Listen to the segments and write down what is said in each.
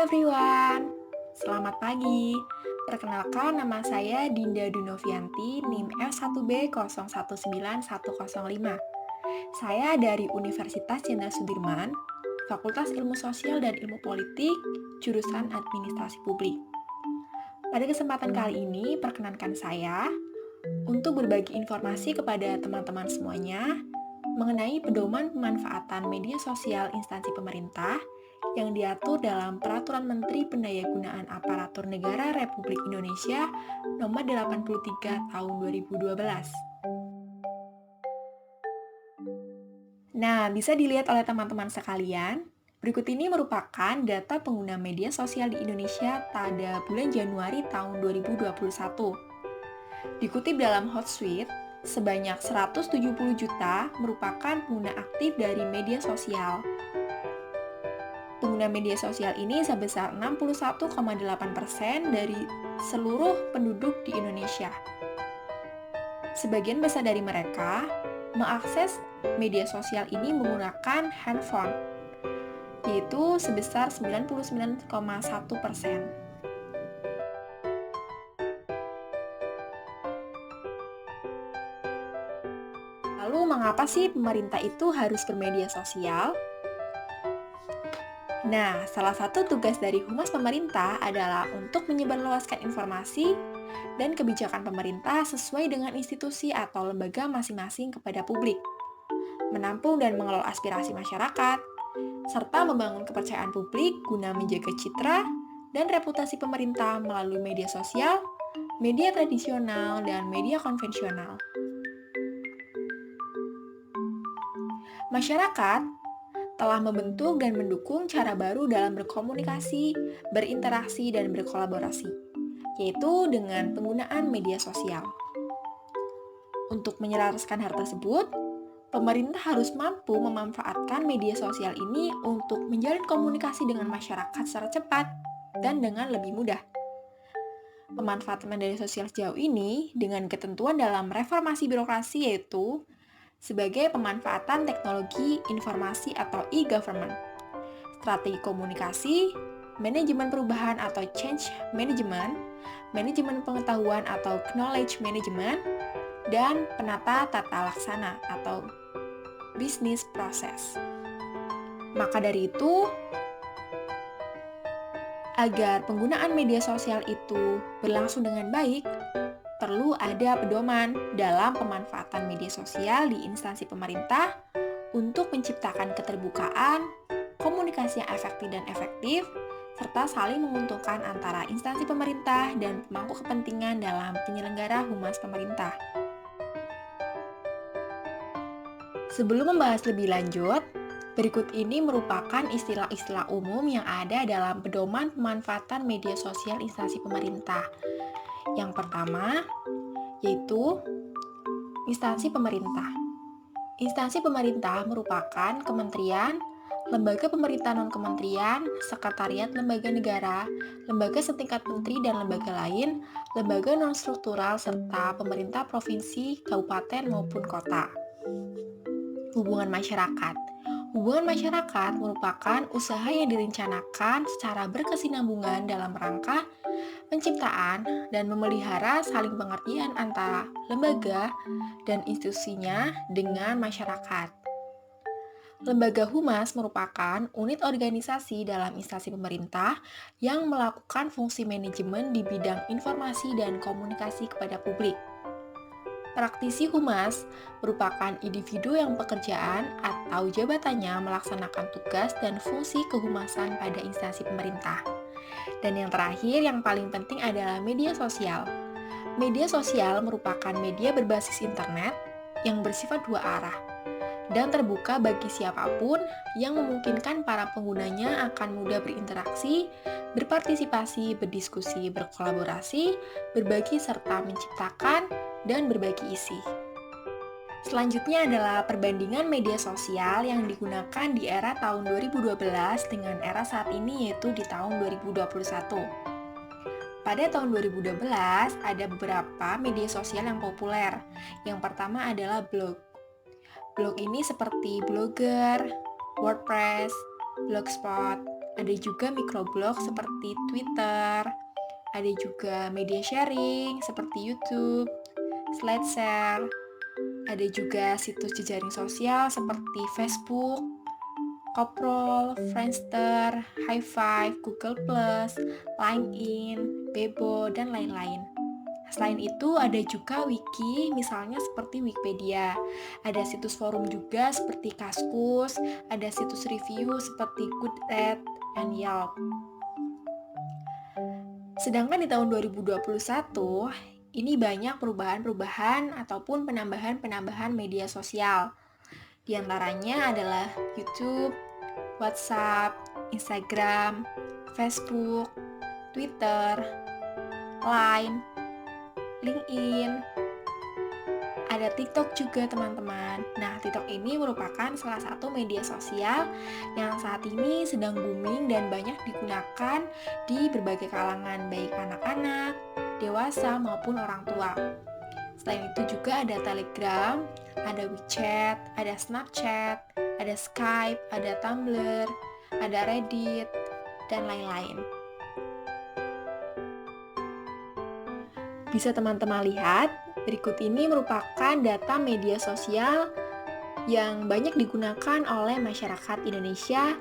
everyone, selamat pagi. Perkenalkan nama saya Dinda Dunovianti, NIM F1B019105. Saya dari Universitas Jenderal Sudirman, Fakultas Ilmu Sosial dan Ilmu Politik, jurusan Administrasi Publik. Pada kesempatan kali ini, perkenankan saya untuk berbagi informasi kepada teman-teman semuanya mengenai pedoman pemanfaatan media sosial instansi pemerintah yang diatur dalam Peraturan Menteri Pendayagunaan Aparatur Negara Republik Indonesia Nomor 83 Tahun 2012. Nah, bisa dilihat oleh teman-teman sekalian, berikut ini merupakan data pengguna media sosial di Indonesia pada bulan Januari tahun 2021. Dikutip dalam Hotsuite, sebanyak 170 juta merupakan pengguna aktif dari media sosial. Pengguna media sosial ini sebesar 61,8% dari seluruh penduduk di Indonesia. Sebagian besar dari mereka mengakses media sosial ini menggunakan handphone, yaitu sebesar 99,1%. Lalu, mengapa sih pemerintah itu harus bermedia sosial? Nah, salah satu tugas dari Humas Pemerintah adalah untuk menyebarluaskan informasi dan kebijakan pemerintah sesuai dengan institusi atau lembaga masing-masing kepada publik, menampung dan mengelola aspirasi masyarakat, serta membangun kepercayaan publik guna menjaga citra dan reputasi pemerintah melalui media sosial, media tradisional, dan media konvensional. Masyarakat telah membentuk dan mendukung cara baru dalam berkomunikasi, berinteraksi, dan berkolaborasi, yaitu dengan penggunaan media sosial. Untuk menyelaraskan hal tersebut, pemerintah harus mampu memanfaatkan media sosial ini untuk menjalin komunikasi dengan masyarakat secara cepat dan dengan lebih mudah. Pemanfaatan media sosial sejauh ini dengan ketentuan dalam reformasi birokrasi yaitu sebagai pemanfaatan teknologi informasi atau e-government, strategi komunikasi, manajemen perubahan atau change management, manajemen pengetahuan atau knowledge management, dan penata tata laksana atau business process. Maka dari itu, agar penggunaan media sosial itu berlangsung dengan baik, perlu ada pedoman dalam pemanfaatan media sosial di instansi pemerintah untuk menciptakan keterbukaan, komunikasi yang efektif, serta saling menguntungkan antara instansi pemerintah dan pemangku kepentingan dalam penyelenggara humas pemerintah. Sebelum membahas lebih lanjut, berikut ini merupakan istilah-istilah umum yang ada dalam pedoman pemanfaatan media sosial instansi pemerintah. Yang pertama, yaitu instansi pemerintah. Instansi pemerintah merupakan kementerian, lembaga pemerintah non-kementerian, sekretariat lembaga negara, lembaga setingkat menteri dan lembaga lain, lembaga non-struktural, serta pemerintah provinsi, kabupaten maupun kota. Hubungan masyarakat. Hubungan masyarakat merupakan usaha yang direncanakan secara berkesinambungan dalam rangka penciptaan dan memelihara saling pengertian antara lembaga dan institusinya dengan masyarakat. Lembaga humas merupakan unit organisasi dalam instansi pemerintah yang melakukan fungsi manajemen di bidang informasi dan komunikasi kepada publik. Praktisi humas merupakan individu yang pekerjaan atau jabatannya melaksanakan tugas dan fungsi kehumasan pada instansi pemerintah. Dan yang terakhir, yang paling penting adalah media sosial. Media sosial merupakan media berbasis internet yang bersifat dua arah dan terbuka bagi siapapun yang memungkinkan para penggunanya akan mudah berinteraksi, berpartisipasi, berdiskusi, berkolaborasi, berbagi serta menciptakan dan berbagi isi. Selanjutnya adalah perbandingan media sosial yang digunakan di era tahun 2012 dengan era saat ini yaitu di tahun 2021. Pada tahun 2012 ada beberapa media sosial yang populer. Yang pertama adalah blog. Blog ini seperti Blogger, WordPress, Blogspot, Ada juga microblog seperti Twitter, ada juga media sharing seperti YouTube, SlideShare, ada juga situs jejaring sosial seperti Facebook, Koprol, Friendster, High5, Google+, LinkedIn, Bebo, dan lain-lain. Selain itu, ada juga wiki, misalnya seperti Wikipedia. Ada situs forum juga seperti Kaskus, ada situs review seperti Goodreads dan Yelp. Sedangkan di tahun 2021, ini banyak perubahan-perubahan ataupun penambahan-penambahan media sosial. Di antaranya adalah YouTube, WhatsApp, Instagram, Facebook, Twitter, Line, LinkedIn, ada TikTok juga teman-teman. Nah, TikTok ini merupakan salah satu media sosial yang saat ini sedang booming dan banyak digunakan di berbagai kalangan, baik anak-anak, dewasa maupun orang tua. Selain itu juga ada Telegram, ada WeChat, ada Snapchat, ada Skype, ada Tumblr, ada Reddit, dan lain-lain. Bisa teman-teman lihat, berikut ini merupakan data media sosial yang banyak digunakan oleh masyarakat Indonesia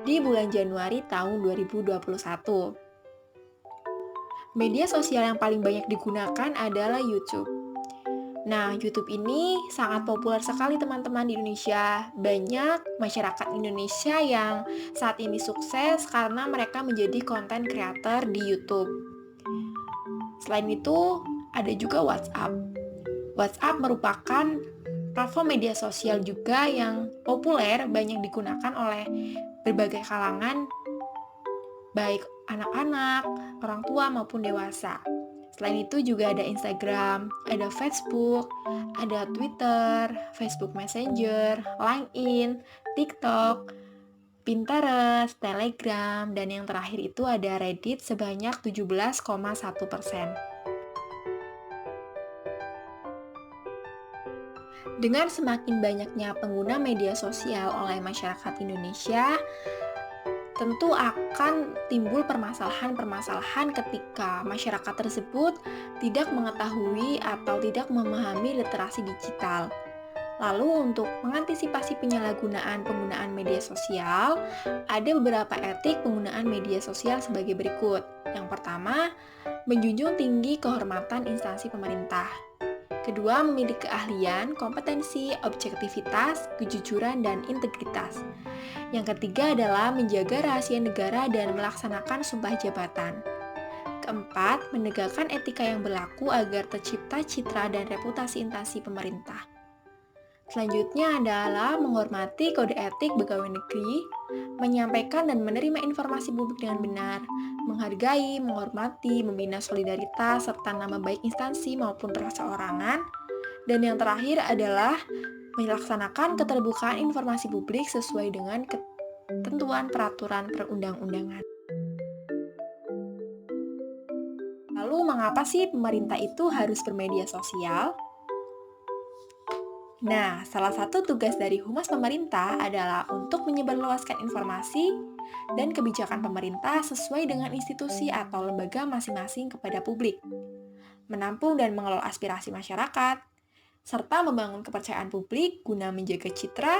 di bulan Januari tahun 2021. Media sosial yang paling banyak digunakan adalah YouTube. Nah, YouTube ini sangat populer sekali teman-teman di Indonesia. Banyak masyarakat Indonesia yang saat ini sukses karena mereka menjadi content creator di YouTube. Selain itu, ada juga WhatsApp. WhatsApp merupakan platform media sosial juga yang populer, banyak digunakan oleh berbagai kalangan, baik anak-anak, orang tua maupun dewasa. Selain itu juga ada Instagram, ada Facebook, ada Twitter, Facebook Messenger, LinkedIn, TikTok, Pinterest, Telegram, dan yang terakhir itu ada Reddit sebanyak 17,1%. Dengan semakin banyaknya pengguna media sosial oleh masyarakat Indonesia, tentu akan timbul permasalahan-permasalahan ketika masyarakat tersebut tidak mengetahui atau tidak memahami literasi digital. Lalu untuk mengantisipasi penyalahgunaan penggunaan media sosial, ada beberapa etik penggunaan media sosial sebagai berikut. Yang pertama, menjunjung tinggi kehormatan instansi pemerintah. Kedua, memiliki keahlian, kompetensi, objektivitas, kejujuran, dan integritas. Yang ketiga adalah menjaga rahasia negara dan melaksanakan sumpah jabatan. Keempat, menegakkan etika yang berlaku agar tercipta citra dan reputasi instansi pemerintah. Selanjutnya adalah menghormati kode etik pegawai negeri, menyampaikan dan menerima informasi publik dengan benar, menghargai, menghormati, membina solidaritas, serta nama baik instansi maupun perseorangan. Dan yang terakhir adalah melaksanakan keterbukaan informasi publik sesuai dengan ketentuan peraturan perundang-undangan. Lalu, mengapa sih pemerintah itu harus bermedia sosial? Nah, salah satu tugas dari humas pemerintah adalah untuk menyebarluaskan informasi dan kebijakan pemerintah sesuai dengan institusi atau lembaga masing-masing kepada publik, menampung dan mengelola aspirasi masyarakat, serta membangun kepercayaan publik guna menjaga citra.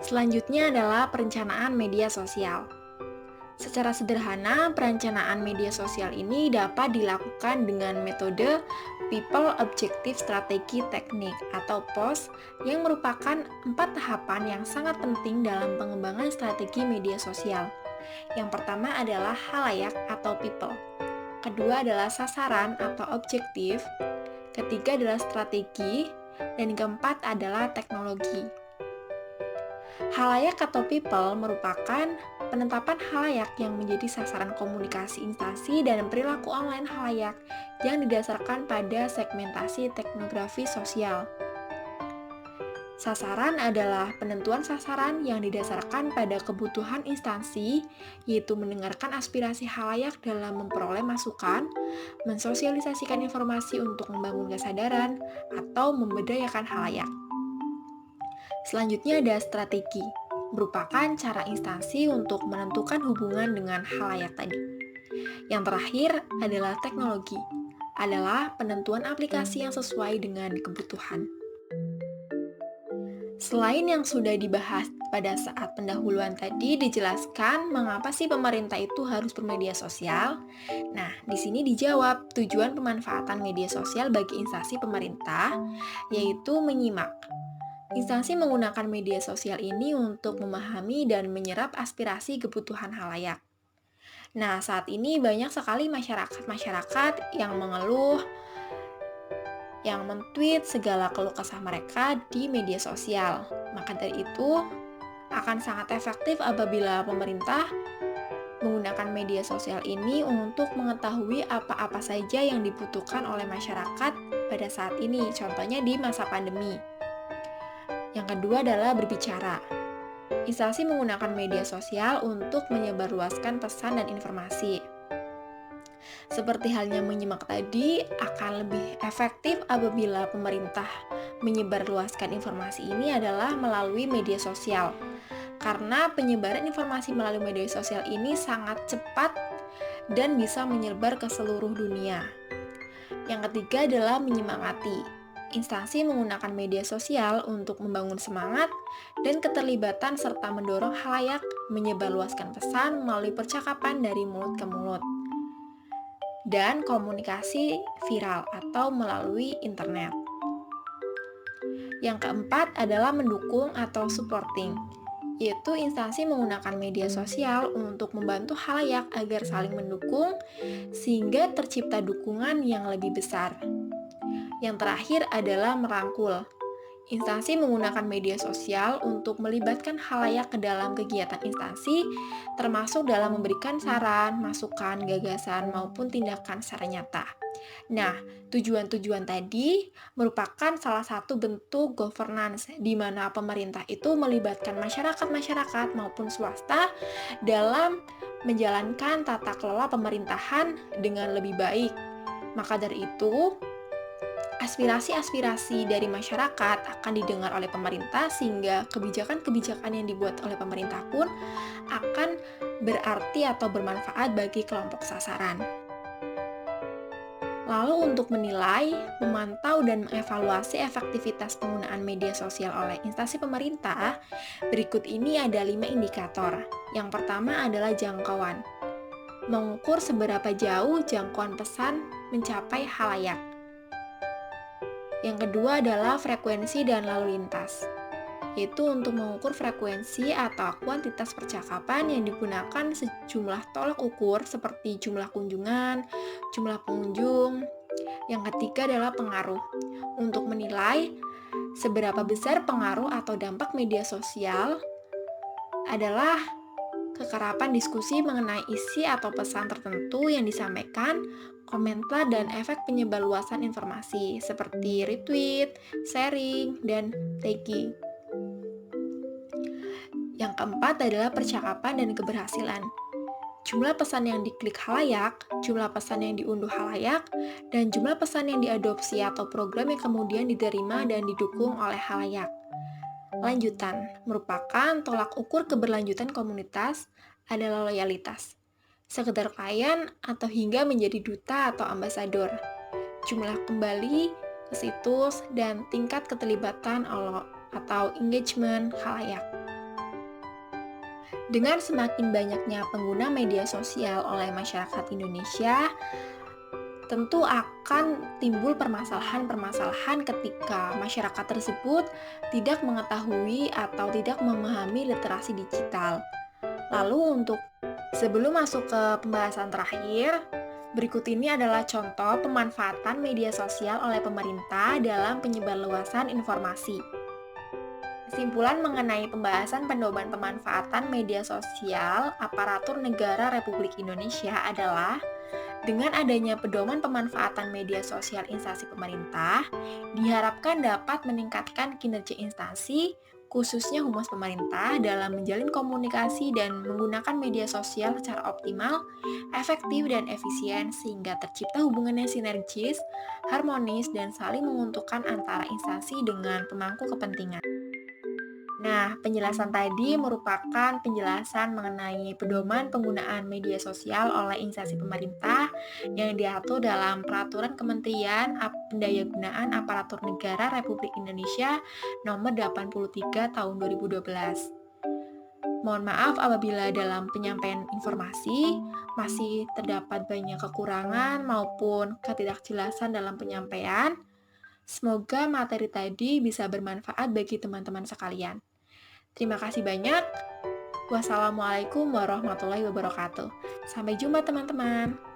Selanjutnya adalah perencanaan media sosial. Secara sederhana, perencanaan media sosial ini dapat dilakukan dengan metode People Objective Strategy Technique atau POS yang merupakan 4 tahapan yang sangat penting dalam pengembangan strategi media sosial. Yang pertama adalah halayak atau people. Kedua adalah sasaran atau objektif. Ketiga adalah strategi. Dan keempat adalah teknologi. Halayak atau people merupakan penetapan halayak yang menjadi sasaran komunikasi instansi dan perilaku online halayak yang didasarkan pada segmentasi teknografi sosial. Sasaran adalah penentuan sasaran yang didasarkan pada kebutuhan instansi, yaitu mendengarkan aspirasi halayak dalam memperoleh masukan, mensosialisasikan informasi untuk membangun kesadaran, atau memberdayakan halayak. Selanjutnya ada strategi. merupakan cara instansi untuk menentukan hubungan dengan khalayak tadi. Yang terakhir adalah teknologi, adalah penentuan aplikasi yang sesuai dengan kebutuhan. Selain yang sudah dibahas pada saat pendahuluan tadi dijelaskan mengapa sih pemerintah itu harus bermedia sosial. Nah, di sini dijawab tujuan pemanfaatan media sosial bagi instansi pemerintah yaitu menyimak. Instansi menggunakan media sosial ini untuk memahami dan menyerap aspirasi kebutuhan halayak. Nah, saat ini banyak sekali masyarakat-masyarakat yang mengeluh, yang men-tweet segala keluh kesah mereka di media sosial. Maka dari itu, akan sangat efektif apabila pemerintah menggunakan media sosial ini untuk mengetahui apa-apa saja yang dibutuhkan oleh masyarakat pada saat ini, contohnya di masa pandemi. Yang kedua adalah berbicara. Instansi menggunakan media sosial untuk menyebarluaskan pesan dan informasi. Seperti halnya menyimak tadi, akan lebih efektif apabila pemerintah menyebarluaskan informasi ini adalah melalui media sosial. Karena penyebaran informasi melalui media sosial ini sangat cepat dan bisa menyebar ke seluruh dunia. Yang ketiga adalah menyemangati. Instansi menggunakan media sosial untuk membangun semangat dan keterlibatan serta mendorong khalayak menyebarluaskan pesan melalui percakapan dari mulut ke mulut dan komunikasi viral atau melalui internet. Yang keempat adalah mendukung atau supporting, yaitu instansi menggunakan media sosial untuk membantu khalayak agar saling mendukung sehingga tercipta dukungan yang lebih besar. Yang terakhir adalah merangkul. Instansi menggunakan media sosial untuk melibatkan khalayak ke dalam kegiatan instansi, termasuk dalam memberikan saran, masukan, gagasan, maupun tindakan secara nyata. Nah, tujuan-tujuan tadi merupakan salah satu bentuk governance di mana pemerintah itu melibatkan masyarakat-masyarakat maupun swasta dalam menjalankan tata kelola pemerintahan dengan lebih baik. Maka dari itu, aspirasi-aspirasi dari masyarakat akan didengar oleh pemerintah sehingga kebijakan-kebijakan yang dibuat oleh pemerintah pun akan berarti atau bermanfaat bagi kelompok sasaran. Lalu untuk menilai, memantau, dan mengevaluasi efektivitas penggunaan media sosial oleh instansi pemerintah, berikut ini ada 5 indikator. Yang pertama adalah jangkauan. Mengukur seberapa jauh jangkauan pesan mencapai khalayak. Yang kedua adalah frekuensi dan lalu lintas, yaitu untuk mengukur frekuensi atau kuantitas percakapan yang digunakan sejumlah tolak ukur seperti jumlah kunjungan, jumlah pengunjung. Yang ketiga adalah pengaruh, untuk menilai seberapa besar pengaruh atau dampak media sosial adalah kekerapan diskusi mengenai isi atau pesan tertentu yang disampaikan, komentar, dan efek penyebarluasan informasi seperti retweet, sharing, dan tagging. Yang keempat adalah percakapan dan keberhasilan. Jumlah pesan yang diklik khalayak, jumlah pesan yang diunduh khalayak, dan jumlah pesan yang diadopsi atau program yang kemudian diterima dan didukung oleh khalayak. Lanjutan merupakan tolak ukur keberlanjutan komunitas adalah loyalitas, sekedar klien atau hingga menjadi duta atau ambasador, jumlah kembali ke situs, dan tingkat keterlibatan atau engagement khalayak. Dengan semakin banyaknya pengguna media sosial oleh masyarakat Indonesia, tentu akan timbul permasalahan-permasalahan ketika masyarakat tersebut tidak mengetahui atau tidak memahami literasi digital. Lalu sebelum masuk ke pembahasan terakhir, berikut ini adalah contoh pemanfaatan media sosial oleh pemerintah dalam penyebarluasan informasi. Kesimpulan mengenai pembahasan pedoman pemanfaatan media sosial aparatur negara Republik Indonesia adalah dengan adanya pedoman pemanfaatan media sosial instansi pemerintah, diharapkan dapat meningkatkan kinerja instansi, khususnya humas pemerintah dalam menjalin komunikasi dan menggunakan media sosial secara optimal, efektif, dan efisien sehingga tercipta hubungan yang sinergis, harmonis, dan saling menguntungkan antara instansi dengan pemangku kepentingan. Nah, penjelasan tadi merupakan penjelasan mengenai pedoman penggunaan media sosial oleh instansi pemerintah yang diatur dalam Peraturan Kementerian Pendayagunaan Aparatur Negara Republik Indonesia Nomor 83 Tahun 2012. Mohon maaf apabila dalam penyampaian informasi masih terdapat banyak kekurangan maupun ketidakjelasan dalam penyampaian. Semoga materi tadi bisa bermanfaat bagi teman-teman sekalian. Terima kasih banyak. Wassalamualaikum warahmatullahi wabarakatuh. Sampai jumpa teman-teman.